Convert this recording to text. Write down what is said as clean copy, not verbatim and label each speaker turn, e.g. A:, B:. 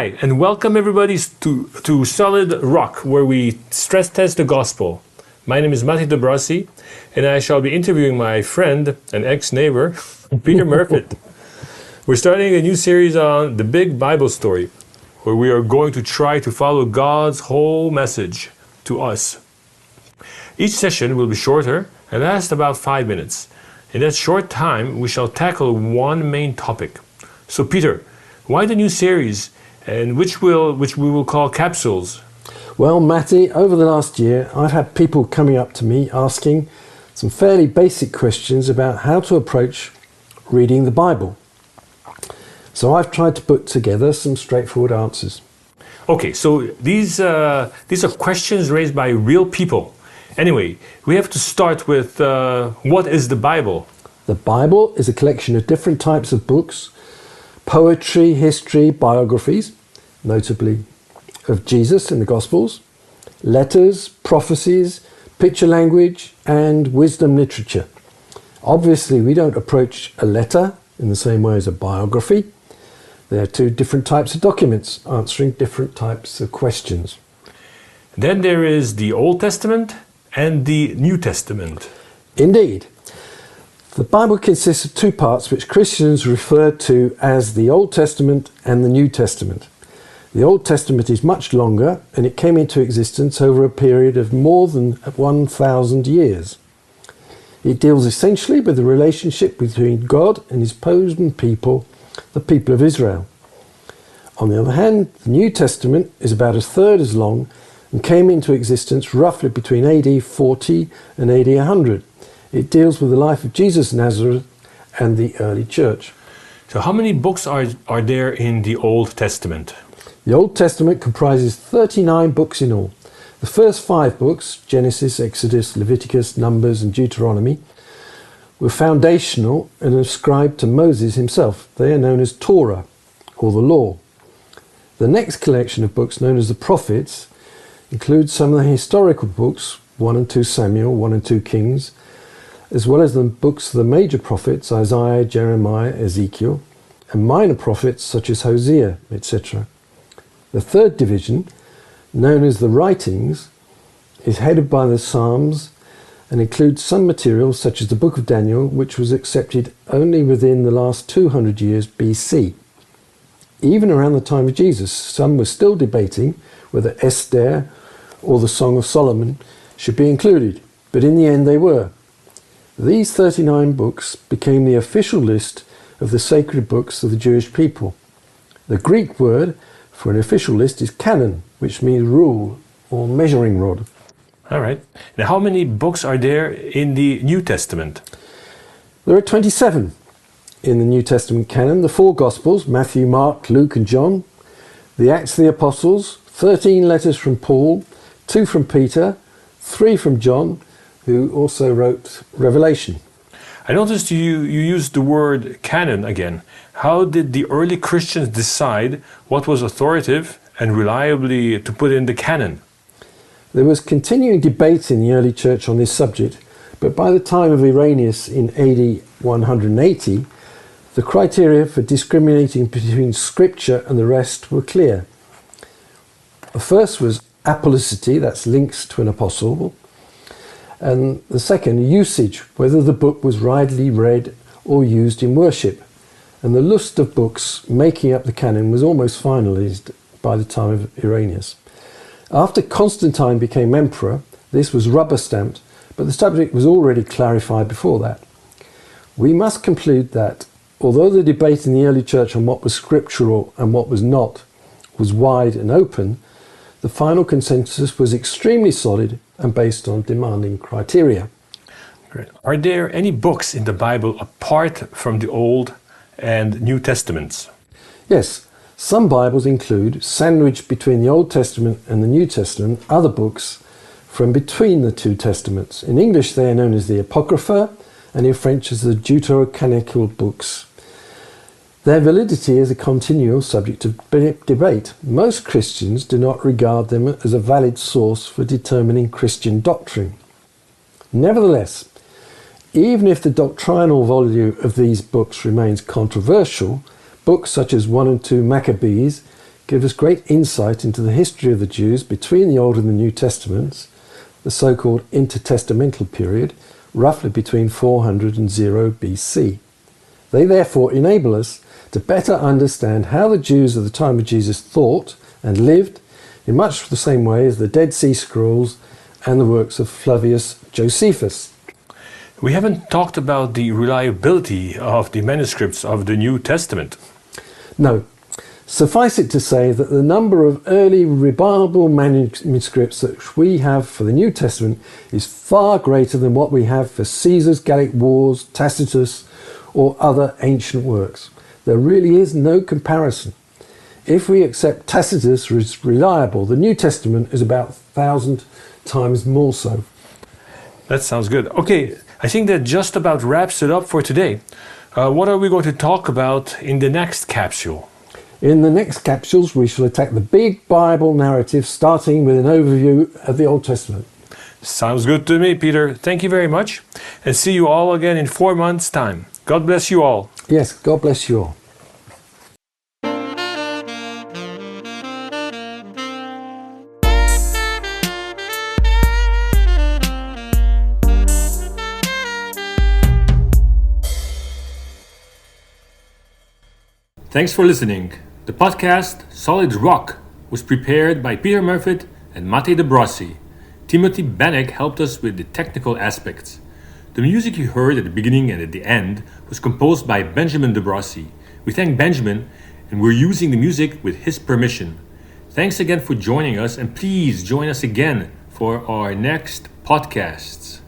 A: Hi, and welcome everybody to Solid Rock, where we stress test the gospel. My name is Matti Dobrossi, and I shall be interviewing my friend and ex-neighbor, Peter Murfitt. We're starting a new series on the big Bible story, where we are going to try to follow God's whole message to us. Each session will be shorter and last about 5 minutes. In that short time, we shall tackle one main topic. So Peter, why the new series, and which we will call Capsules?
B: Well, Matty, over the last year, I've had people coming up to me asking some fairly basic questions about how to approach reading the Bible. So I've tried to put together some straightforward answers.
A: Okay, so these are questions raised by real people. Anyway, we have to start with what is the Bible?
B: The Bible is a collection of different types of books: poetry, history, biographies, notably of Jesus in the Gospels, letters, prophecies, picture language, and wisdom literature. Obviously, we don't approach a letter in the same way as a biography. They are two different types of documents answering different types of questions.
A: Then there is the Old Testament and the New Testament.
B: Indeed. The Bible consists of two parts which Christians refer to as the Old Testament and the New Testament. The Old Testament is much longer, and it came into existence over a period of more than 1,000 years. It deals essentially with the relationship between God and his chosen people, the people of Israel. On the other hand, the New Testament is about a third as long and came into existence roughly between AD 40 and AD 100. It deals with the life of Jesus of Nazareth and the early church.
A: So how many books are there in the Old Testament?
B: The Old Testament comprises 39 books in all. The first 5 books, Genesis, Exodus, Leviticus, Numbers and Deuteronomy, were foundational and ascribed to Moses himself. They are known as Torah, or the Law. The next collection of books, known as the Prophets, includes some of the historical books, 1 and 2 Samuel, 1 and 2 Kings, as well as the books of the major prophets, Isaiah, Jeremiah, Ezekiel, and minor prophets such as Hosea, etc. The third division, known as the Writings, is headed by the Psalms and includes some materials such as the Book of Daniel, which was accepted only within the last 200 years BC. Even around the time of Jesus, some were still debating whether Esther or the Song of Solomon should be included, but in the end they were. These 39 books became the official list of the sacred books of the Jewish people. The Greek word for an official list is canon, which means rule or measuring rod.
A: All right. Now, how many books are there in the New Testament?
B: There are 27 in the New Testament canon: the 4 Gospels, Matthew, Mark, Luke and John, the Acts of the Apostles, 13 letters from Paul, 2 from Peter, 3 from John, who also wrote Revelation.
A: I noticed you used the word canon again. How did the early Christians decide what was authoritative and reliably to put in the canon?
B: There was continuing debate in the early church on this subject, but by the time of Irenaeus in AD 180, the criteria for discriminating between scripture and the rest were clear. The first was apollicity, that's links to an apostle, and the second, usage, whether the book was widely read or used in worship. And the list of books making up the canon was almost finalized by the time of Irenaeus. After Constantine became emperor, this was rubber stamped, but the subject was already clarified before that. We must conclude that, although the debate in the early church on what was scriptural and what was not was wide and open, the final consensus was extremely solid and based on demanding criteria.
A: Great. Are there any books in the Bible apart from the Old and New Testaments?
B: Yes, some Bibles include, sandwiched between the Old Testament and the New Testament, other books from between the two testaments. In English they are known as the Apocrypha, and in French as the Deuterocanonical books. Their validity is a continual subject of debate. Most Christians do not regard them as a valid source for determining Christian doctrine. Nevertheless, even if the doctrinal value of these books remains controversial, books such as 1 and 2 Maccabees give us great insight into the history of the Jews between the Old and the New Testaments, the so-called intertestamental period, roughly between 400 and 0 BC. They therefore enable us to better understand how the Jews of the time of Jesus thought and lived in much the same way as the Dead Sea Scrolls and the works of Flavius Josephus.
A: We haven't talked about the reliability of the manuscripts of the New Testament.
B: No. Suffice it to say that the number of early reliable manuscripts that we have for the New Testament is far greater than what we have for Caesar's Gallic Wars, Tacitus, or other ancient works. There really is no comparison. If we accept Tacitus as reliable, the New Testament is about 1,000 times more so.
A: That sounds good. Okay, I think that just about wraps it up for today. What are we going to talk about in the next capsule?
B: In the next capsules, we shall attack the big Bible narrative, starting with an overview of the Old Testament.
A: Sounds good to me, Peter. Thank you very much. And see you all again in 4 months' time. God bless you all.
B: Yes, God bless you all.
A: Thanks for listening. The podcast Solid Rock was prepared by Peter Murphy and Mate de Brossi. Timothy Bannock helped us with the technical aspects. The music you heard at the beginning and at the end was composed by Benjamin de Brossi. We thank Benjamin, and we're using the music with his permission. Thanks again for joining us, and please join us again for our next podcasts.